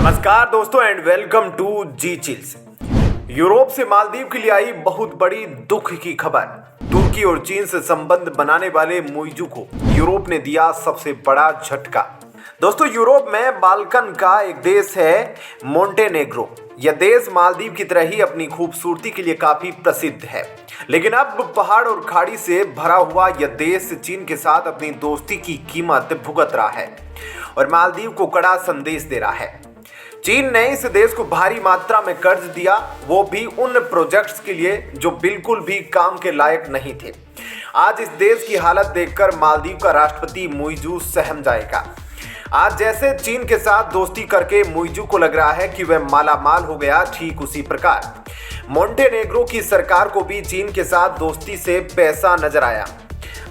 नमस्कार दोस्तों and welcome to G Chills. Europe से मालदीव के लिए आई बहुत बड़ी दुख की खबर। तुर्की और चीन से संबंध बनाने वाले मुइज़ू को यूरोप ने दिया सबसे बड़ा झटका। दोस्तों, यूरोप में बाल्कन का एक देश है मोंटेनेग्रो। यह देश मालदीव की तरह ही अपनी खूबसूरती के लिए काफी प्रसिद्ध है, लेकिन अब पहाड़ और खाड़ी से भरा हुआ यह देश चीन के साथ अपनी दोस्ती की कीमत भुगत रहा है और मालदीव को कड़ा संदेश दे रहा है। चीन ने इस देश को भारी मात्रा में कर्ज दिया, वो भी उन प्रोजेक्ट्स के लिए जो बिल्कुल भी काम के लायक नहीं थे। आज इस देश की हालत देखकर मालदीव का राष्ट्रपति मुइज़ू सहम जाएगा। आज जैसे चीन के साथ दोस्ती करके मुइज़ू को लग रहा है कि वह मालामाल हो गया, ठीक उसी प्रकार मोंटेनेग्रो की सरकार को भी चीन के साथ दोस्ती से पैसा नजर आया।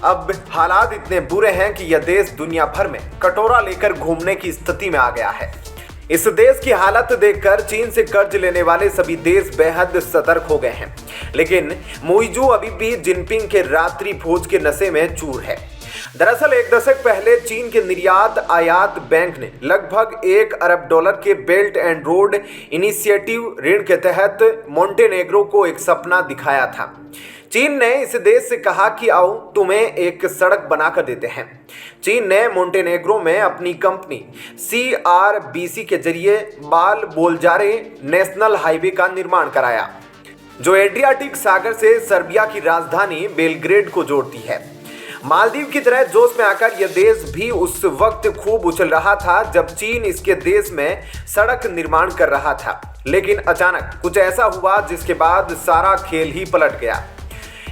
अब हालात इतने बुरे हैं कि यह देश दुनिया भर में कटोरा लेकर घूमने की स्थिति में आ गया है। इस देश की हालत देखकर चीन से कर्ज लेने वाले सभी देश बेहद सतर्क हो गए हैं, लेकिन मुइज़ू अभी भी जिनपिंग के रात्रि भोज के नशे में चूर है। दरअसल एक दशक पहले चीन के निर्यात आयात बैंक ने लगभग $1 अरब के बेल्ट एंड रोड इनिशिएटिव ऋण के तहत मोंटेनेग्रो को एक सपना दिखाया था। चीन ने इस देश से कहा कि आओ तुम्हें एक सड़क बनाकर देते हैं। चीन ने मोंटेनेग्रो में अपनी कंपनी CRBC के जरिए बाल बोल्जारे नेशनल हाईवे का निर्माण कराया, जो एड्रियाटिक सागर से सर्बिया की राजधानी बेलग्रेड को जोड़ती है। मालदीव की तरह जोश में आकर यह देश भी उस वक्त खूब उछल रहा था जब चीन इसके देश में सड़क निर्माण कर रहा था, लेकिन अचानक कुछ ऐसा हुआ जिसके बाद सारा खेल ही पलट गया।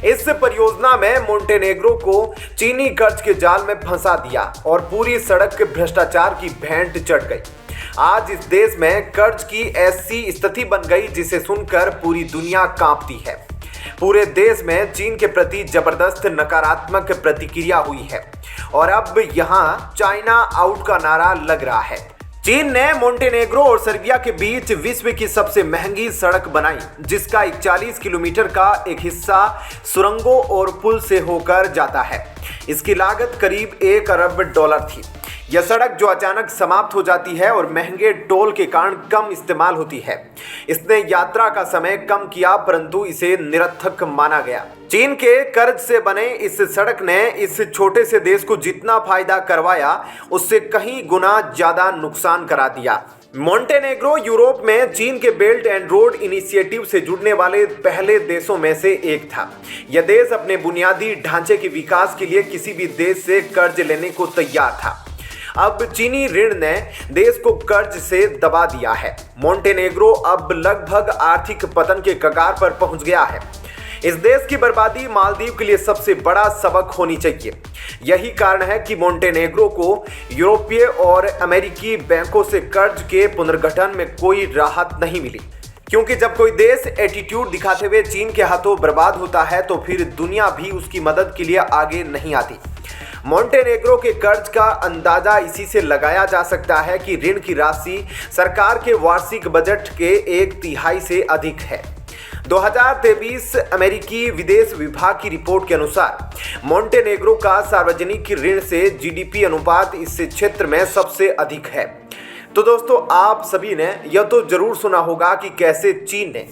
इस परियोजना में मोंटेनेग्रो को चीनी कर्ज के जाल में फंसा दिया और पूरी सड़क भ्रष्टाचार की भेंट चढ़ गई। आज इस देश में कर्ज की ऐसी स्थिति बन गई जिसे सुनकर पूरी दुनिया कांपती है। पूरे देश में चीन के प्रति जबरदस्त नकारात्मक प्रतिक्रिया हुई है और अब यहाँ चाइना आउट का नारा लग रहा है। चीन ने मोंटेनेग्रो और सर्बिया के बीच विश्व की सबसे महंगी सड़क बनाई, जिसका 41 किलोमीटर का एक हिस्सा सुरंगों और पुल से होकर जाता है। इसकी लागत करीब $1 अरब थी। यह सड़क जो अचानक समाप्त हो जाती है और महंगे टोल के कारण कम इस्तेमाल होती है। इसने यात्रा का समय कम किया, परंतु इसे निरर्थक माना गया। चीन के कर्ज से बने इस सड़क ने इस छोटे से देश को जितना फायदा करवाया, उससे कहीं गुना ज्यादा नुकसान करा दिया। मोंटेनेग्रो यूरोप में चीन के बेल्ट एंड रोड इनिशिएटिव से जुड़ने वाले पहले देशों में से एक था। यह देश अपने बुनियादी ढांचे के विकास के लिए किसी भी देश से कर्ज लेने को तैयार था। अब चीनी ऋण ने देश को कर्ज से दबा दिया है। मोंटेनेग्रो अब लगभग आर्थिक पतन के कगार पर पहुंच गया है। इस देश की बर्बादी मालदीव के लिए सबसे बड़ा सबक होनी चाहिए। यही कारण है कि मोंटेनेग्रो को यूरोपीय और अमेरिकी बैंकों से कर्ज के पुनर्गठन में कोई राहत नहीं मिली, क्योंकि जब कोई देश एटीट्यूड दिखाते हुए चीन के हाथों बर्बाद होता है तो फिर दुनिया भी उसकी मदद के लिए आगे नहीं आती। मोंटेनेग्रो के कर्ज का अंदाजा इसी से लगाया जा सकता है कि ऋण की राशि सरकार के वार्षिक बजट के 1/3 से अधिक है। 2023 अमेरिकी विदेश विभाग की रिपोर्ट के अनुसार मोंटेनेग्रो का सार्वजनिक ऋण से GDP अनुपात इस क्षेत्र में सबसे अधिक है। तो दोस्तों, आप सभी ने यह तो जरूर सुना होगा कि कैसे चीन ने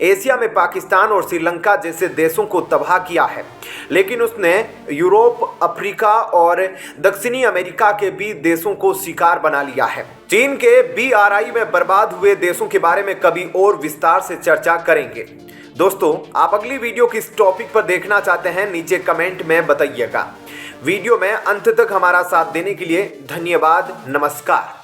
एशिया में पाकिस्तान और श्रीलंका जैसे देशों को तबाह किया है, लेकिन उसने यूरोप, अफ्रीका और दक्षिणी अमेरिका के भी देशों को शिकार बना लिया है। चीन के BRI में बर्बाद हुए देशों के बारे में कभी और विस्तार से चर्चा करेंगे। दोस्तों, आप अगली वीडियो किस टॉपिक पर देखना चाहते हैं, नीचे कमेंट में बताइएगा। वीडियो में अंत तक हमारा साथ देने के लिए धन्यवाद। नमस्कार।